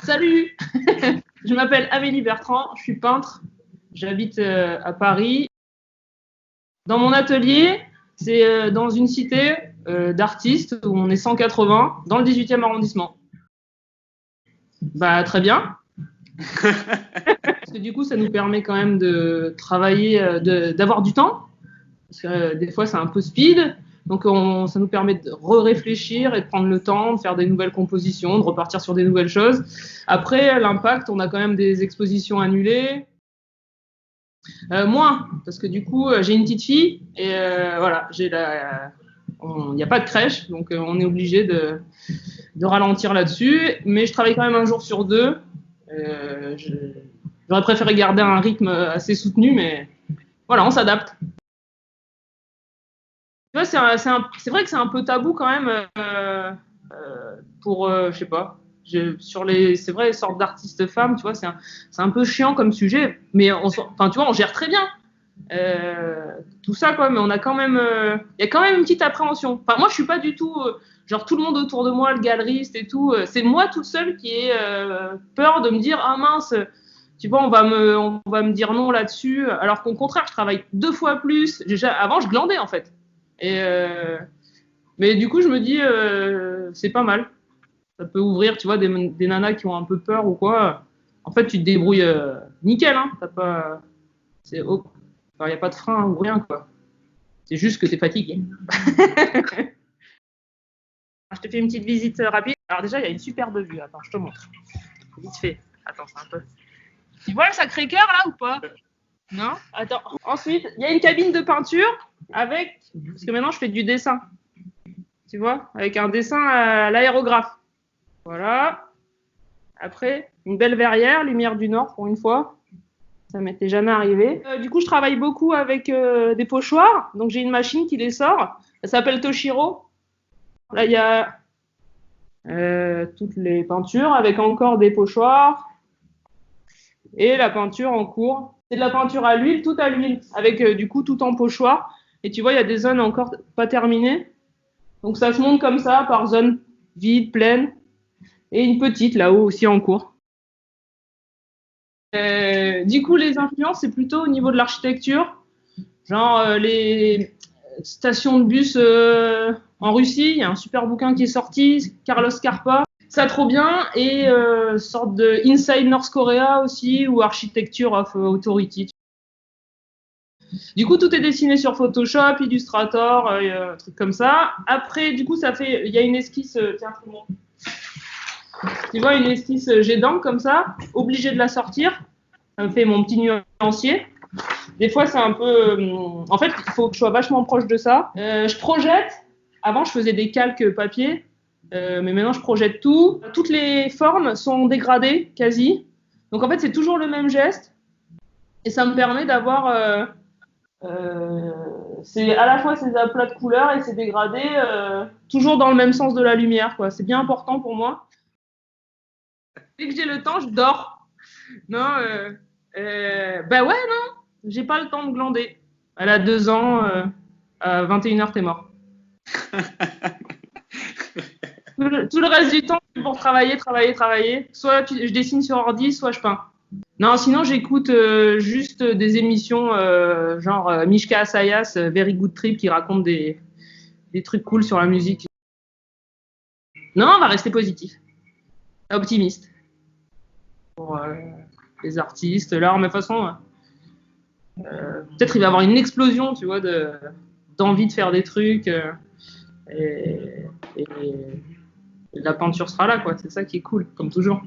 Salut. Je m'appelle Amélie Bertrand, je suis peintre, j'habite à Paris. Dans mon atelier, c'est dans une cité d'artistes où on est 180 dans le 18e arrondissement. Bah très bien. Parce que du coup, ça nous permet quand même de travailler, d'avoir du temps. Parce que des fois, c'est un peu speed. Donc, ça nous permet de réfléchir et de prendre le temps, de faire des nouvelles compositions, de repartir sur des nouvelles choses. Après, l'impact, on a quand même des expositions annulées. Moins, parce que du coup, j'ai une petite fille et voilà, il n'y a pas de crèche, donc on est obligé de ralentir là-dessus. Mais je travaille quand même un jour sur deux. J'aurais préféré garder un rythme assez soutenu, mais voilà, on s'adapte. Tu vois, c'est vrai que c'est un peu tabou quand même pour, je sais pas, c'est vrai, les sortes d'artistes femmes, tu vois, c'est un peu chiant comme sujet, mais enfin, tu vois, on gère très bien tout ça, quoi, mais on a quand même, il y a quand même une petite appréhension. Enfin, moi, je suis pas du tout, genre tout le monde autour de moi, le galeriste et tout, c'est moi toute seule qui ai peur de me dire, ah mince, tu vois, on va me dire non là-dessus, alors qu'au contraire, je travaille 2 fois plus. Avant, je glandais en fait. Et mais du coup, je me dis, c'est pas mal. Ça peut ouvrir, tu vois, des nanas qui ont un peu peur ou quoi. En fait, tu te débrouilles nickel, hein. T'as pas, enfin, y a pas de frein ou rien, quoi. C'est juste que t'es fatigué. Je te fais une petite visite rapide. Alors déjà, il y a une superbe vue. Attends, je te montre. Vite fait. Attends, c'est un peu. Tu vois le Sacré-Cœur là ou pas? Non? Attends. Ensuite, il y a une cabine de peinture avec, parce que maintenant je fais du dessin. Tu vois, avec un dessin à l'aérographe. Voilà. Après, une belle verrière, lumière du Nord pour une fois. Ça m'était jamais arrivé. Du coup, je travaille beaucoup avec des pochoirs. Donc, j'ai une machine qui les sort. Elle s'appelle Toshiro. Là, il y a toutes les peintures avec encore des pochoirs et la peinture en cours. C'est de la peinture à l'huile, tout à l'huile, avec du coup tout en pochoir. Et tu vois, il y a des zones encore pas terminées. Donc, ça se monte comme ça, par zone vide, pleine. Et une petite là-haut aussi en cours. Du coup, les influences, c'est plutôt au niveau de l'architecture, genre les stations de bus en Russie. Il y a un super bouquin qui est sorti, Carlos Carpa, ça trop bien, et sorte de Inside North Korea aussi, ou Architecture of Authority. Du coup, tout est dessiné sur Photoshop, Illustrator, trucs comme ça. Après, du coup, il y a une esquisse, tiens, tout le monde. Tu vois, une esquisse jet d'encre comme ça, obligé de la sortir. Ça me fait mon petit nuancier. Des fois, c'est un peu. En fait, il faut que je sois vachement proche de ça. Je projette. Avant, je faisais des calques papier, mais maintenant, je projette tout. Toutes les formes sont dégradées, quasi. Donc, en fait, c'est toujours le même geste. Et ça me permet d'avoir. C'est à la fois ces aplats de couleurs et ces dégradés, toujours dans le même sens de la lumière, quoi. C'est bien important pour moi. Dès que j'ai le temps, je dors. Non, bah ouais, non, j'ai pas le temps de glander. Elle a 2 ans, à 21h, t'es mort. Tout le reste du temps, c'est pour travailler, travailler, travailler. Soit je dessine sur ordi, soit je peins. Non, sinon j'écoute juste des émissions genre Mishka Asayas, Very Good Trip, qui racontent des trucs cool sur la musique. Non, on va rester positif, optimiste pour les artistes, l'art, mais de toute façon, peut-être il va y avoir une explosion, tu vois, d'envie de faire des trucs, et la peinture sera là, quoi. C'est ça qui est cool, comme toujours.